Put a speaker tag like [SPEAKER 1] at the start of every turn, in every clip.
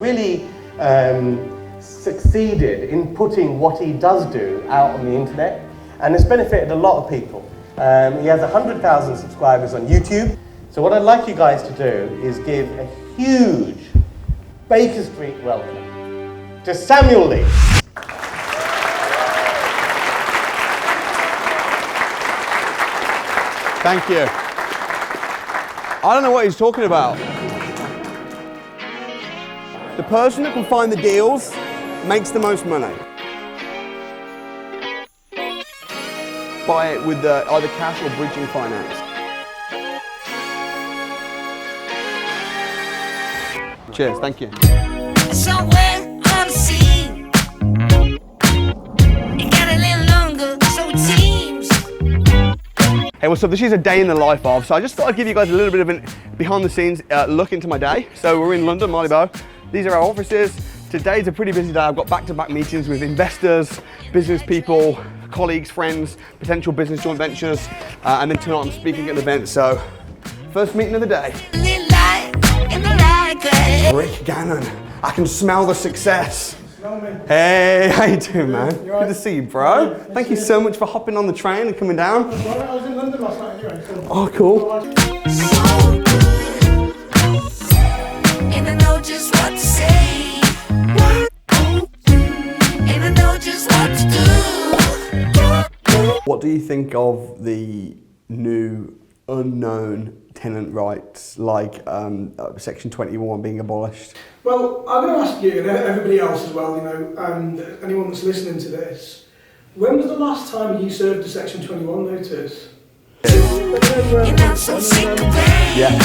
[SPEAKER 1] Really succeeded in putting what he does do out on the internet, and it's benefited a lot of people. He has 100,000 subscribers on YouTube. So what I'd like you guys to do is give a huge Baker Street welcome to Samuel Leeds.
[SPEAKER 2] Thank you. I don't know what he's talking about. The person that can find the deals makes the most money. Buy it with either cash or bridging finance. Cheers, thank you.
[SPEAKER 3] Somewhere on the sea, it got a little longer, so it seems.
[SPEAKER 2] Hey, what's up? This is a day in the life of, so I just thought I'd give you guys a little bit of a behind the scenes look into my day. So we're in London, Marylebone. These are our offices. Today's a pretty busy day. I've got back-to-back meetings with investors, business people, colleagues, friends, potential business joint ventures, and then tonight I'm speaking at an event. So, first meeting of the day. Rick Gannon, I can smell the success. Hey, how you doing, man? Good to see you, bro. Thank you so much for hopping on the train and coming down.
[SPEAKER 4] I was in London last night anyway. So.
[SPEAKER 2] Oh, cool.
[SPEAKER 3] And I know just what to say. And I know just what to do.
[SPEAKER 2] What do you think of the new unknown tenant rights, like Section 21 being abolished?
[SPEAKER 4] Well, I'm going to ask you, and everybody else as well, you know, and anyone that's listening to this, when was the last time you served a Section 21 notice?
[SPEAKER 3] And I'm so sick of pain.
[SPEAKER 2] Yeah,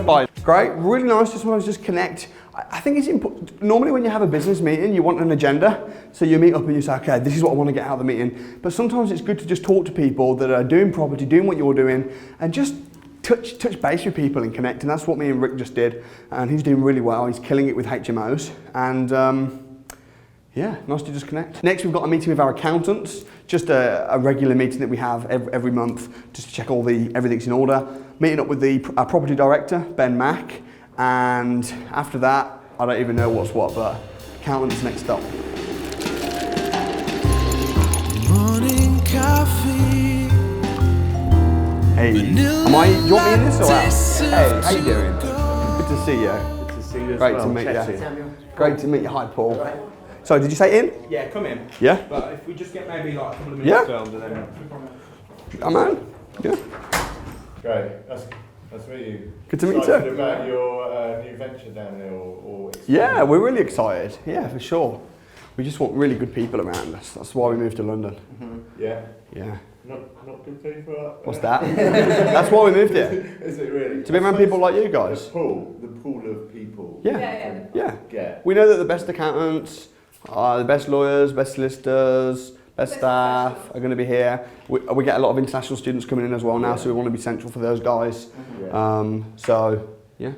[SPEAKER 2] fine. Great, really nice, just want to connect. I think it's important. Normally when you have a business meeting, you want an agenda. So you meet up and you say, okay, this is what I want to get out of the meeting. But sometimes it's good to just talk to people that are doing property, doing what you're doing, and just touch base with people and connect. And that's what me and Rick just did. And he's doing really well. He's killing it with HMOs. And yeah, nice to just connect. Next, we've got a meeting with our accountants. Just a regular meeting that we have every month, just to check everything's in order. Meeting up with our property director, Ben Mack. And after that, I don't even know what's what, but accountant's next stop.
[SPEAKER 5] Morning coffee.
[SPEAKER 2] Hey, do you want me in this or out? Hey, how you doing? Good to see you.
[SPEAKER 1] Good to see you as
[SPEAKER 2] Great
[SPEAKER 1] well.
[SPEAKER 2] to meet
[SPEAKER 1] Check
[SPEAKER 2] you.
[SPEAKER 1] in.
[SPEAKER 2] Great to meet you. Hi, Paul. So, did you say in?
[SPEAKER 6] Yeah, come in.
[SPEAKER 2] Yeah?
[SPEAKER 6] But if we just get maybe like a couple of minutes
[SPEAKER 2] Yeah.
[SPEAKER 6] filmed and then...
[SPEAKER 2] I'm on. Yeah.
[SPEAKER 7] Great, that's really you.
[SPEAKER 2] Good to meet you.
[SPEAKER 7] Excited about your new venture down there, or
[SPEAKER 2] Yeah, we're really excited. Yeah, for sure. We just want really good people around us. That's why we moved to London.
[SPEAKER 7] Yeah,
[SPEAKER 2] Yeah.
[SPEAKER 7] not good people up there.
[SPEAKER 2] What's that? That's why we moved here.
[SPEAKER 7] Is it really?
[SPEAKER 2] To be around people like you guys.
[SPEAKER 7] The pool of people.
[SPEAKER 2] Yeah. Yeah.
[SPEAKER 7] Yeah.
[SPEAKER 2] We know that the best accountants, the best lawyers, best solicitors, best staff are going to be here. We get a lot of international students coming in as well now, so we want to be central for those guys.
[SPEAKER 7] Yeah.
[SPEAKER 2] So, yeah.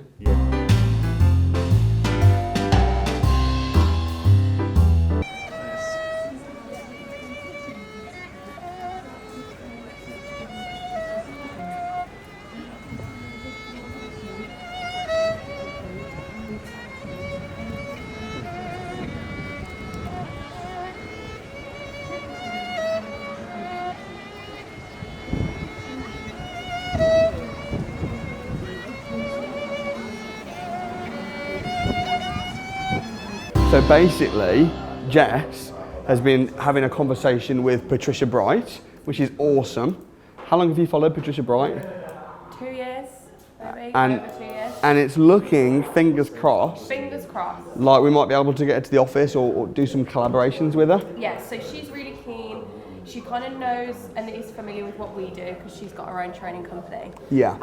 [SPEAKER 2] So basically, Jess has been having a conversation with Patricia Bright, which is awesome. How long have you followed Patricia Bright?
[SPEAKER 8] 2 years, maybe,
[SPEAKER 2] And-
[SPEAKER 8] over 2 years.
[SPEAKER 2] And it's looking, fingers crossed,
[SPEAKER 8] Fingers crossed.
[SPEAKER 2] like we might be able to get her to the office or do some collaborations with her.
[SPEAKER 8] Yes, so she's really keen. She kind of knows and is familiar with what we do because she's got her own training company.
[SPEAKER 2] Yeah.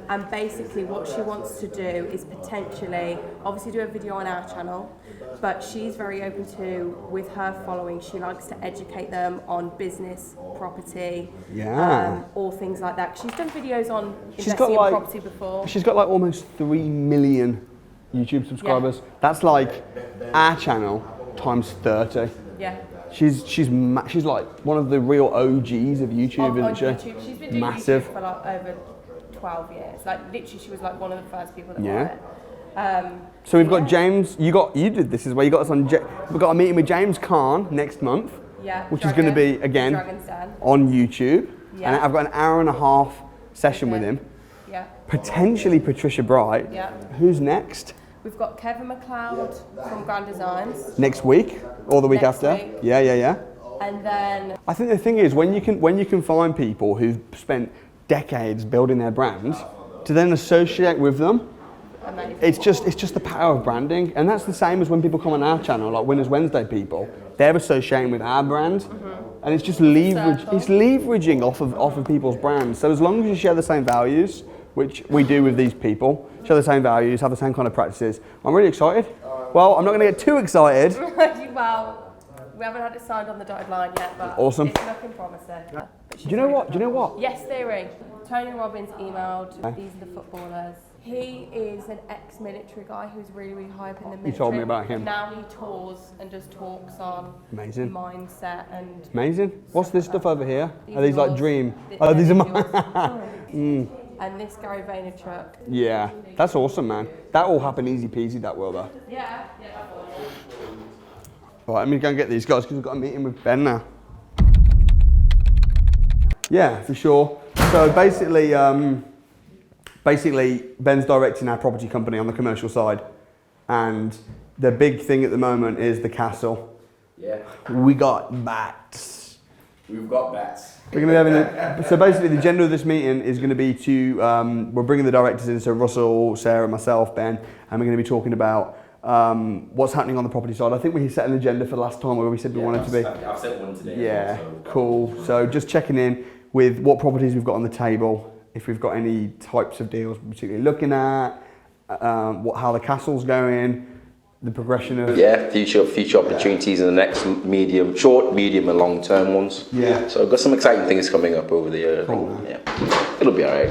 [SPEAKER 8] And basically what she wants to do is potentially, obviously do a video on our channel, but she's very open to, with her following, she likes to educate them on business, property,
[SPEAKER 2] Yeah.
[SPEAKER 8] all things like that. She's done videos on
[SPEAKER 2] She's
[SPEAKER 8] investing
[SPEAKER 2] got
[SPEAKER 8] in
[SPEAKER 2] like
[SPEAKER 8] property before.
[SPEAKER 2] She's got like almost 3 million YouTube subscribers. That's like our channel times 30.
[SPEAKER 8] Yeah.
[SPEAKER 2] She's like one of the real OGs of YouTube,
[SPEAKER 8] on
[SPEAKER 2] isn't she?
[SPEAKER 8] YouTube. She's been doing
[SPEAKER 2] Massive.
[SPEAKER 8] YouTube for like over 12 years. Like literally, she was like one of the first people that
[SPEAKER 2] Yeah.
[SPEAKER 8] bought it.
[SPEAKER 2] So we've got James. You did this as well. You got us on. We've got a meeting with James Khan next month.
[SPEAKER 8] Yeah.
[SPEAKER 2] Which is going to be again on YouTube.
[SPEAKER 8] Yeah.
[SPEAKER 2] And I've got an hour and a half session with him.
[SPEAKER 8] Yeah.
[SPEAKER 2] Potentially Patricia Bright.
[SPEAKER 8] Yeah.
[SPEAKER 2] Who's next?
[SPEAKER 8] We've got Kevin McLeod from Grand Designs.
[SPEAKER 2] Next week or the week
[SPEAKER 8] Next
[SPEAKER 2] after?
[SPEAKER 8] week.
[SPEAKER 2] Yeah.
[SPEAKER 8] And then
[SPEAKER 2] I think the thing is when you can find people who've spent decades building their brand to then associate with them.
[SPEAKER 8] amazing.
[SPEAKER 2] It's just the power of branding, and that's the same as when people come on our channel, like Winners Wednesday people. They're associating with our brand, and it's just leveraging off of people's brands. So as long as you share the same values, which we do with these people, share the same values, have the same kind of practices, I'm really excited. Well, I'm not going to get too excited.
[SPEAKER 8] Well, we haven't had it signed on the dotted line yet, but
[SPEAKER 2] Awesome.
[SPEAKER 8] It's looking promising.
[SPEAKER 2] Do you know what?
[SPEAKER 8] Yes, theory. Tony Robbins emailed, these are the footballers. He is an ex-military guy who's really, really high up in the military.
[SPEAKER 2] You told me about him.
[SPEAKER 8] Now he tours and does talks on
[SPEAKER 2] Amazing.
[SPEAKER 8] mindset and...
[SPEAKER 2] Amazing. What's this stuff over here?
[SPEAKER 8] These
[SPEAKER 2] Are these
[SPEAKER 8] are
[SPEAKER 2] like
[SPEAKER 8] yours.
[SPEAKER 2] dream?
[SPEAKER 8] These
[SPEAKER 2] Oh, these are
[SPEAKER 8] are
[SPEAKER 2] mine.
[SPEAKER 8] And this Gary Vaynerchuk.
[SPEAKER 2] Yeah, that's awesome, man. That all happened easy peasy, that will though.
[SPEAKER 8] Yeah.
[SPEAKER 2] All right, let me go and get these guys because we've got a meeting with Ben now. Yeah, for sure. So basically, Ben's directing our property company on the commercial side, and the big thing at the moment is the castle.
[SPEAKER 9] Yeah,
[SPEAKER 2] We got bats.
[SPEAKER 9] we've got bats.
[SPEAKER 2] We're going to be having so basically the agenda of this meeting is going to be to we're bringing the directors in, so Russell, Sarah, myself, Ben, and we're going to be talking about what's happening on the property side. I think we set an agenda for the last time where we said we wanted to be.
[SPEAKER 9] I've sent one today.
[SPEAKER 2] Yeah,
[SPEAKER 9] as well, so.
[SPEAKER 2] cool. So just checking in with what properties we've got on the table, if we've got any types of deals we're particularly looking at, how the castle's going, the progression of...
[SPEAKER 9] Yeah, future opportunities in the next short, medium and long term ones.
[SPEAKER 2] Yeah.
[SPEAKER 9] So I've got some exciting things coming up over the year.
[SPEAKER 2] Cool.
[SPEAKER 9] Yeah, it'll be alright.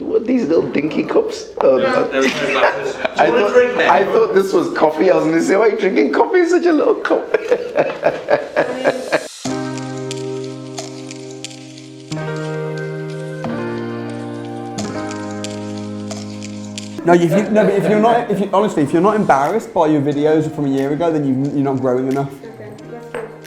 [SPEAKER 9] What are these little dinky cups? Oh, I thought this was coffee. I was going to say, why are you drinking coffee in such a little cup?
[SPEAKER 2] No, if you're not embarrassed by your videos from a year ago, then you're not growing enough.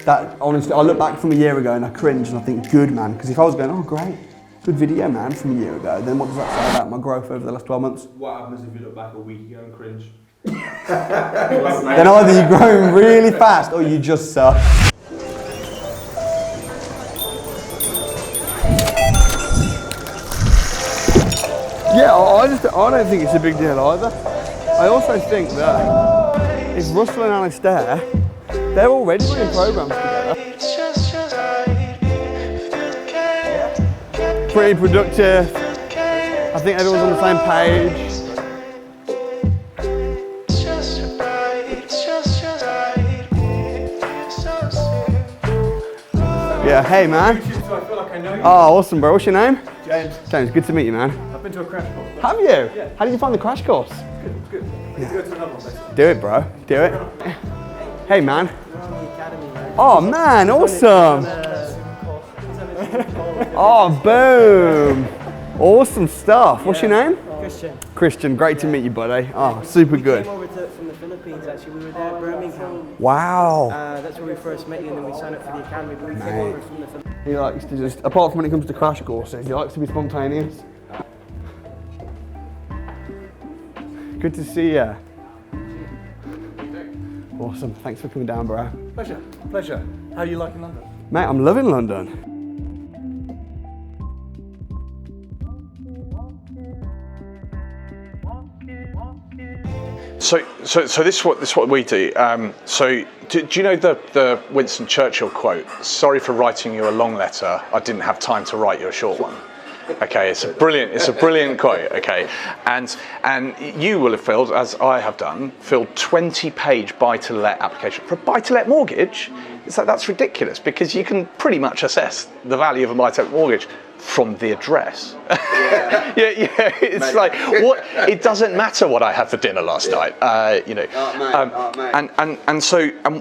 [SPEAKER 2] That honestly, I look back from a year ago and I cringe and I think, good man, because if I was going, oh great, good video man from a year ago, then what does that say about my growth over the last 12 months?
[SPEAKER 6] What happens if you look back a week ago and cringe?
[SPEAKER 2] Then either you're growing really fast or you just suck. Yeah, I don't think it's a big deal either. I also think that if Russell and Alistair, they're already running programs together. Pretty productive. I think everyone's on the same page. Yeah, hey man.
[SPEAKER 6] So I feel like I know you.
[SPEAKER 2] Oh, awesome, bro. What's your name?
[SPEAKER 6] James,
[SPEAKER 2] James, good to meet you, man.
[SPEAKER 6] I've been to a crash course.
[SPEAKER 2] Have you?
[SPEAKER 6] Yeah.
[SPEAKER 2] How did you find the crash course?
[SPEAKER 6] Good. I need to go to another one, basically.
[SPEAKER 2] Do it, bro. Do it. Hey, man. Oh, man. Awesome. Oh, boom. Awesome stuff. What's your name?
[SPEAKER 10] Christian.
[SPEAKER 2] Christian. Great to meet you, buddy. Oh, super good.
[SPEAKER 10] We came over from the Philippines, actually. We were there at Birmingham.
[SPEAKER 2] Wow.
[SPEAKER 10] That's where we first met you, and then we signed up for the academy. But we came over from the Philippines.
[SPEAKER 2] He likes to just, apart from when it comes to crash courses, he likes to be spontaneous. Good to see you. Awesome. Thanks for coming down, bro.
[SPEAKER 6] Pleasure. How are you liking London?
[SPEAKER 2] Mate, I'm loving London.
[SPEAKER 11] So this is what we do. Do you know the Winston Churchill quote? Sorry for writing you a long letter. I didn't have time to write you a short one. Okay, it's a brilliant quote. Okay, and you will have filled, as I have done, 20-page buy-to-let application for a buy-to-let mortgage. That's ridiculous because you can pretty much assess the value of a buy-to-let mortgage from the address. Yeah. It's like what? It doesn't matter what I had for dinner last night. And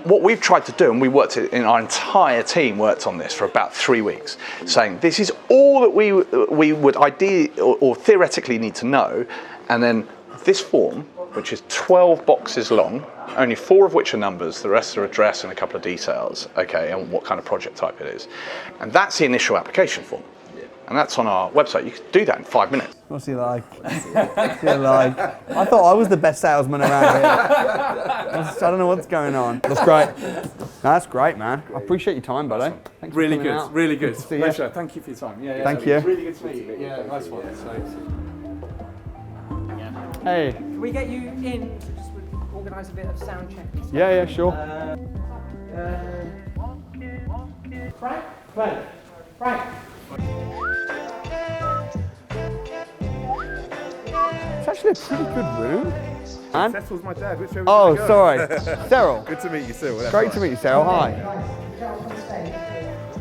[SPEAKER 11] what we've tried to do, and we worked in our entire team worked on this for about 3 weeks, saying this is all that we would ideally or theoretically need to know, And then this form, which is 12 boxes long, only 4 of which are numbers, the rest are address and a couple of details, okay, and what kind of project type it is. And that's the initial application form. And that's on our website. You can do that in 5 minutes.
[SPEAKER 2] What's he like? What's he like? I thought I was the best salesman around here. I don't know what's going on. That's great. No, that's great, man. I appreciate your time, buddy. Thanks
[SPEAKER 6] Really
[SPEAKER 2] for
[SPEAKER 6] good,
[SPEAKER 2] coming out.
[SPEAKER 6] really good.
[SPEAKER 2] See you.
[SPEAKER 6] Pleasure. Thank you for your time. Yeah,
[SPEAKER 2] Thank you.
[SPEAKER 6] Really good to meet you. Yeah, nice one.
[SPEAKER 2] Hey.
[SPEAKER 10] Can we get you in to just organise a bit of sound check?
[SPEAKER 2] Yeah, sure.
[SPEAKER 1] Frank.
[SPEAKER 2] It's actually a pretty good room. Man.
[SPEAKER 6] Cecil's my dad. Which way
[SPEAKER 2] Oh, sorry. Cyril.
[SPEAKER 6] Good to meet you, Cyril.
[SPEAKER 2] Great to meet you, Cyril. Hi.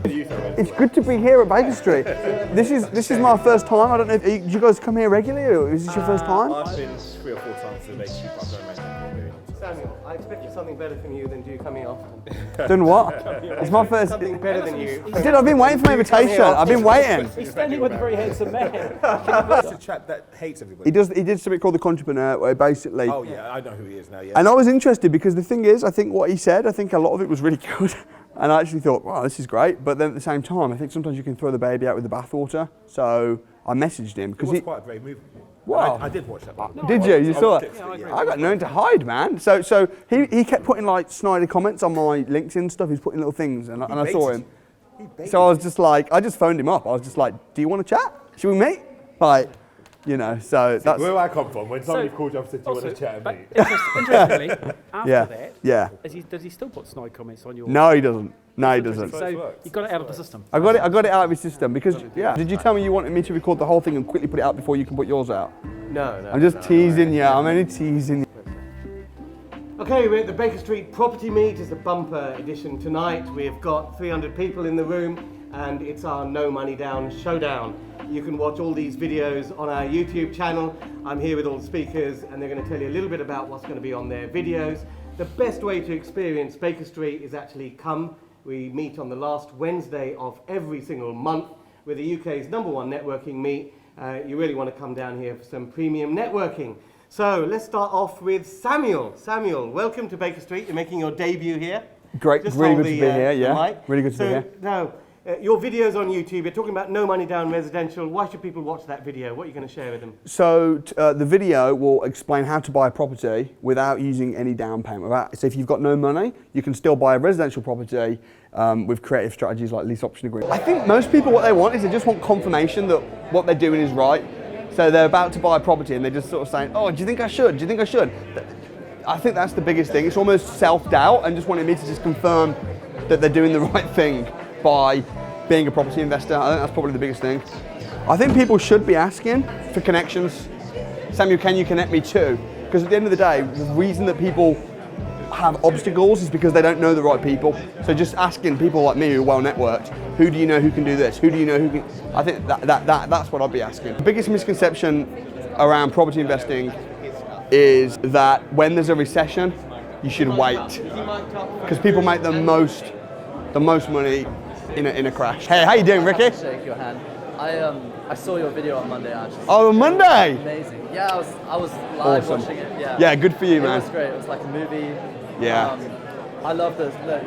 [SPEAKER 2] It's good to be here at Baker Street. This is my first time. I don't know if do you guys come here regularly, or is this your first time?
[SPEAKER 6] I've been 3 or 4 times to the Baker Street, but I've done
[SPEAKER 1] Samuel, I expected something better from you than do you coming often.
[SPEAKER 2] Done what? It's my first.
[SPEAKER 1] Something better than you.
[SPEAKER 2] Dude, I've been waiting for my invitation. I've been waiting.
[SPEAKER 10] He's standing with a very handsome man.
[SPEAKER 6] It's a chap that hates everybody.
[SPEAKER 2] He did something called the Entrepreneur, where basically.
[SPEAKER 6] Oh yeah, I know who he is now. Yeah.
[SPEAKER 2] And I was interested because the thing is, I think what he said, I think a lot of it was really good. And I actually thought, wow, this is great. But then at the same time, I think sometimes you can throw the baby out with the bathwater. So I messaged him because
[SPEAKER 6] it was quite a brave movie.
[SPEAKER 2] Wow.
[SPEAKER 6] I did watch that.
[SPEAKER 2] Did you? You saw it? I got nothing to hide, man. So he kept putting like snidey comments on my LinkedIn stuff. He's putting little things, and I saw him. So I was just like, I just phoned him up. I was just like, do you want to chat? Should we meet? Like, you know, so that's
[SPEAKER 6] where I come from. When somebody called you up and said, do you want to chat and meet?
[SPEAKER 10] Interestingly, after
[SPEAKER 2] yeah.
[SPEAKER 10] does he still put snide comments on your...
[SPEAKER 2] No, he doesn't. No, he doesn't.
[SPEAKER 10] So you got it out of the system?
[SPEAKER 2] I got it out of his system because, yeah. Did you tell me you wanted me to record the whole thing and quickly put it out before you can put yours out?
[SPEAKER 1] No.
[SPEAKER 2] I'm just teasing you. I'm only teasing you.
[SPEAKER 1] Okay, we're at the Baker Street Property Meet. It's a bumper edition tonight. We've got 300 people in the room and it's our No Money Down showdown. You can watch all these videos on our YouTube channel. I'm here with all the speakers and they're going to tell you a little bit about what's going to be on their videos. The best way to experience Baker Street is actually come. We meet on the last Wednesday of every single month. We're the UK's #1 networking meet. You really want to come down here for some premium networking. So let's start off with Samuel. Samuel, welcome to Baker Street. You're making your debut here.
[SPEAKER 2] Great,
[SPEAKER 1] Just
[SPEAKER 2] really
[SPEAKER 1] hold
[SPEAKER 2] good to
[SPEAKER 1] the,
[SPEAKER 2] be here, yeah.
[SPEAKER 1] mic.
[SPEAKER 2] Really good to be here.
[SPEAKER 1] Now, your video's on YouTube. You're talking about No Money Down Residential. Why should people watch that video? What are you going to share with them?
[SPEAKER 2] So the video will explain how to buy a property without using any down payment. So if you've got no money, you can still buy a residential property with creative strategies like lease option agreement. I think most people, what they want is they just want confirmation that what they're doing is right. So they're about to buy a property and they're just sort of saying, oh, do you think I should? Do you think I should? I think that's the biggest thing. It's almost self-doubt and just wanting me to just confirm that they're doing the right thing by being a property investor. I think that's probably the biggest thing. I think people should be asking for connections. Samuel, can you connect me too? Because at the end of the day, the reason that people have obstacles is because they don't know the right people. So just asking people like me who are well networked, who do you know who can do this? Who do you know who can? I think that's what I'd be asking. The biggest misconception around property investing is that when there's a recession, you should wait. Because people make the most money in a crash. Hey, how you doing, Ricky?
[SPEAKER 12] Shake your hand. I saw your video on Monday actually.
[SPEAKER 2] Oh, Monday?
[SPEAKER 12] Amazing. Yeah, I was live
[SPEAKER 2] Awesome.
[SPEAKER 12] watching it. Yeah.
[SPEAKER 2] Yeah, good for you, man.
[SPEAKER 12] It was great. It was like a movie.
[SPEAKER 2] Yeah.
[SPEAKER 12] I love this. Look,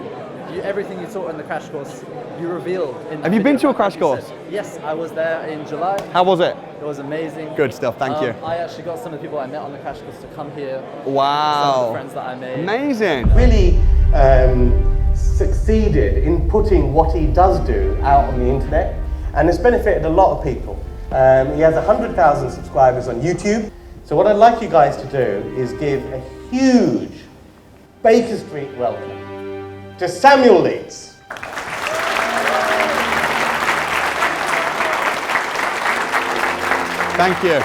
[SPEAKER 12] everything you taught in the crash course, you revealed.
[SPEAKER 2] Have you been to a crash course?
[SPEAKER 12] Yes, I was there in July.
[SPEAKER 2] How was it?
[SPEAKER 12] It was amazing.
[SPEAKER 2] Good stuff. Thank you.
[SPEAKER 12] I actually got some of the people I met on the crash course to come here.
[SPEAKER 2] Wow.
[SPEAKER 12] Some of the friends that I made.
[SPEAKER 2] Amazing.
[SPEAKER 1] Really succeeded in putting what he does do out on the internet, and it's benefited a lot of people. He has 100,000 subscribers on YouTube. So what I'd like you guys to do is give a huge Baker Street welcome to Samuel Leeds.
[SPEAKER 2] Thank you.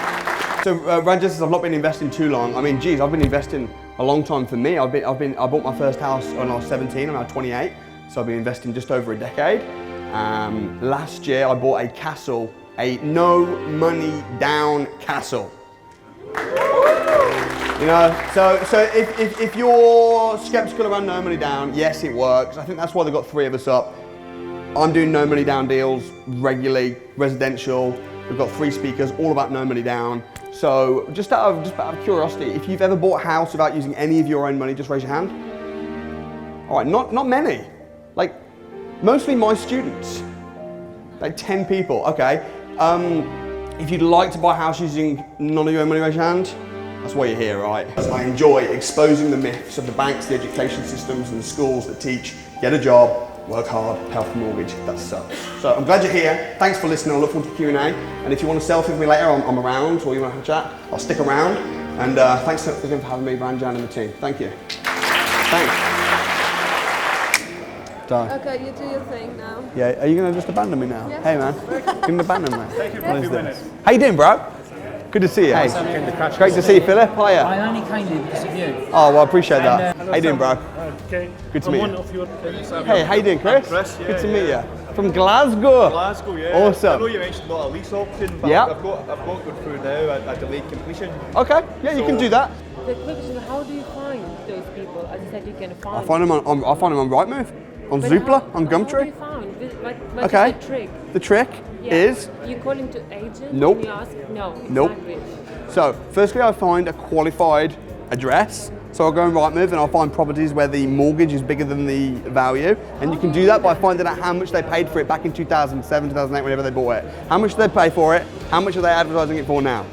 [SPEAKER 2] So, Rajesh says I've not been investing too long. I mean, geez, I've been investing a long time for me. I bought my first house when I was 17. I'm now 28, so I've been investing just over a decade. Last year, I bought a castle, a no money down castle. You know, so if you're skeptical around no money down, yes, it works. I think that's why they've got 3 of us up. I'm doing no money down deals regularly, residential. We've got 3 speakers all about no money down. So just out of curiosity, if you've ever bought a house without using any of your own money, just raise your hand. All right, not many. Like, mostly my students. Like 10 people, okay. If you'd like to buy a house using none of your own money, raise your hand. That's why you're here, right? I enjoy exposing the myths of the banks, the education systems and the schools that teach, get a job, work hard, pay off the mortgage. That sucks. So I'm glad you're here. Thanks for listening. I look forward to Q&A. And if you want to selfie with me later, I'm around, or you want to have a chat, I'll stick around. And thanks again for having me, Ranjan and the team. Thank you. Thanks.
[SPEAKER 13] Okay, you do your thing now.
[SPEAKER 2] Yeah, are you going to just abandon me now?
[SPEAKER 13] Yeah.
[SPEAKER 2] Hey man, you can abandon me.
[SPEAKER 6] Thank you for
[SPEAKER 2] What is
[SPEAKER 6] a few
[SPEAKER 2] this?
[SPEAKER 6] minutes.
[SPEAKER 2] How you doing, bro? Good to see you. Hey, great to see you, Philip. Hiya.
[SPEAKER 10] I only came here because of you.
[SPEAKER 2] Oh, well, I appreciate that. How you doing, bro?
[SPEAKER 6] Okay.
[SPEAKER 2] Good to meet
[SPEAKER 6] one
[SPEAKER 2] you.
[SPEAKER 6] of your
[SPEAKER 2] Hey, how you doing, Chris?
[SPEAKER 6] Chris, yeah,
[SPEAKER 2] Good to
[SPEAKER 6] yeah.
[SPEAKER 2] meet you. From Glasgow.
[SPEAKER 7] Glasgow, yeah.
[SPEAKER 2] Awesome.
[SPEAKER 7] I know you mentioned not a lease option, but
[SPEAKER 2] Yeah.
[SPEAKER 7] I've got good through now a delayed completion.
[SPEAKER 2] Okay, yeah, you can do that.
[SPEAKER 13] The question is, how do you find those people? As you said, you can find.
[SPEAKER 2] I find them on Rightmove, on
[SPEAKER 13] But
[SPEAKER 2] Zoopla,
[SPEAKER 13] how-
[SPEAKER 2] on
[SPEAKER 13] How do
[SPEAKER 2] Gumtree.
[SPEAKER 13] you find? What
[SPEAKER 2] Okay.
[SPEAKER 13] is the trick?
[SPEAKER 2] The trick
[SPEAKER 13] Yeah.
[SPEAKER 2] is,
[SPEAKER 13] You calling to agent?
[SPEAKER 2] Nope.
[SPEAKER 13] And you ask? No.
[SPEAKER 2] Nope.
[SPEAKER 13] Exactly.
[SPEAKER 2] so firstly I find a qualified address. So I'll go on Rightmove and I'll find properties where the mortgage is bigger than the value. And you can do that by finding out how much they paid for it back in 2007, 2008, whenever they bought it. How much did they pay for it? How much are they advertising it for now?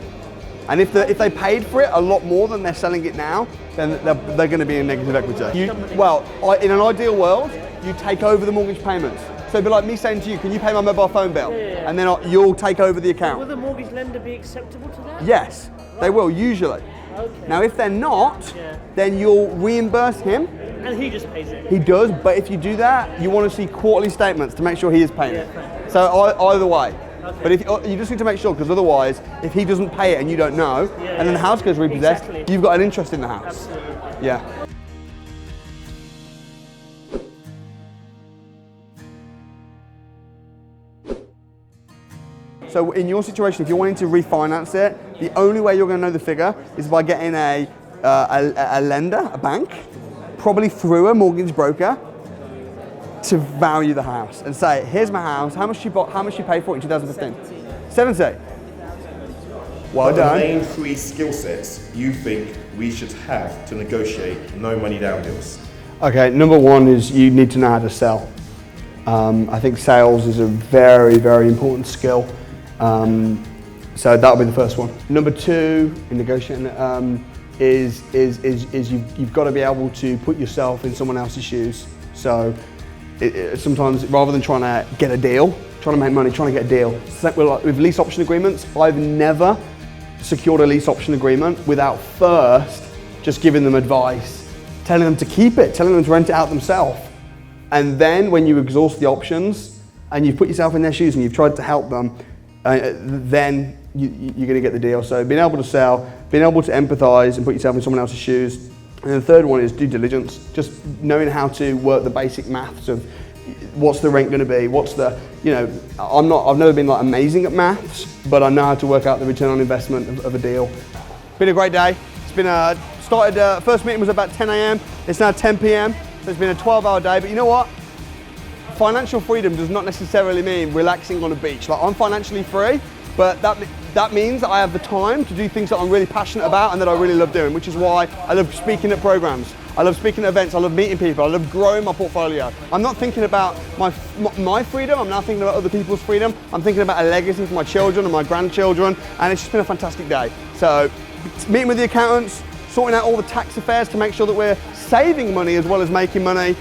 [SPEAKER 2] And if they paid for it a lot more than they're selling it now, then they're going to be in negative equity. In an ideal world, you take over the mortgage payments. So it'd be like me saying to you, can you pay my mobile phone bill?
[SPEAKER 10] Yeah.
[SPEAKER 2] And then you'll take over the
[SPEAKER 10] Will
[SPEAKER 2] account.
[SPEAKER 10] the mortgage lender be acceptable to that?
[SPEAKER 2] Yes, they will, usually.
[SPEAKER 10] Okay.
[SPEAKER 2] Now if they're not,
[SPEAKER 10] Yeah.
[SPEAKER 2] then you'll reimburse him.
[SPEAKER 10] And he just pays it.
[SPEAKER 2] He does, but if you do that, you want to see quarterly statements to make sure he is paying it. So either way.
[SPEAKER 10] Okay.
[SPEAKER 2] But if you just need to make sure, because otherwise, if he doesn't pay it and you don't know, and then the house goes repossessed,
[SPEAKER 10] Exactly.
[SPEAKER 2] you've got an interest in the house.
[SPEAKER 10] Absolutely.
[SPEAKER 2] Yeah. So in your situation, if you're wanting to refinance it, the only way you're going to know the figure is by getting a lender, a bank, probably through a mortgage broker, to value the house and say, here's my house, how much you paid for it in 2015? 70. Well
[SPEAKER 7] What
[SPEAKER 2] done.
[SPEAKER 7] are the main 3 skill sets you think we should have to negotiate no money down deals?
[SPEAKER 2] Okay, number 1 is you need to know how to sell. I think sales is a very, very important skill. So that'll be the first one. Number 2 in negotiating is you've got to be able to put yourself in someone else's shoes. So sometimes rather than trying to get a deal, trying to make money, trying to get a deal. With lease option agreements, I've never secured a lease option agreement without first just giving them advice, telling them to keep it, telling them to rent it out themselves. And then when you exhaust the options and you've put yourself in their shoes and you've tried to help them, then you're going to get the deal. So being able to sell, being able to empathize and put yourself in someone else's shoes. And the third one is due diligence, just knowing how to work the basic maths of what's the rent going to be, what's the, I've never been like amazing at maths, but I know how to work out the return on investment of a deal. Been a great day. It's been first meeting was about 10 a.m. It's now 10 p.m. So it's been a 12-hour day, but you know what? Financial freedom does not necessarily mean relaxing on a beach. Like, I'm financially free, but that means that I have the time to do things that I'm really passionate about and that I really love doing, which is why I love speaking at programs. I love speaking at events, I love meeting people, I love growing my portfolio. I'm not thinking about my freedom, I'm now thinking about other people's freedom. I'm thinking about a legacy for my children and my grandchildren, and it's just been a fantastic day. So, meeting with the accountants, sorting out all the tax affairs to make sure that we're saving money as well as making money,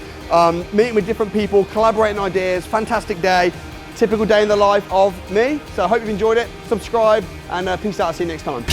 [SPEAKER 2] meeting with different people, collaborating ideas, fantastic day, typical day in the life of me. So I hope you've enjoyed it, subscribe, and peace out, I'll see you next time.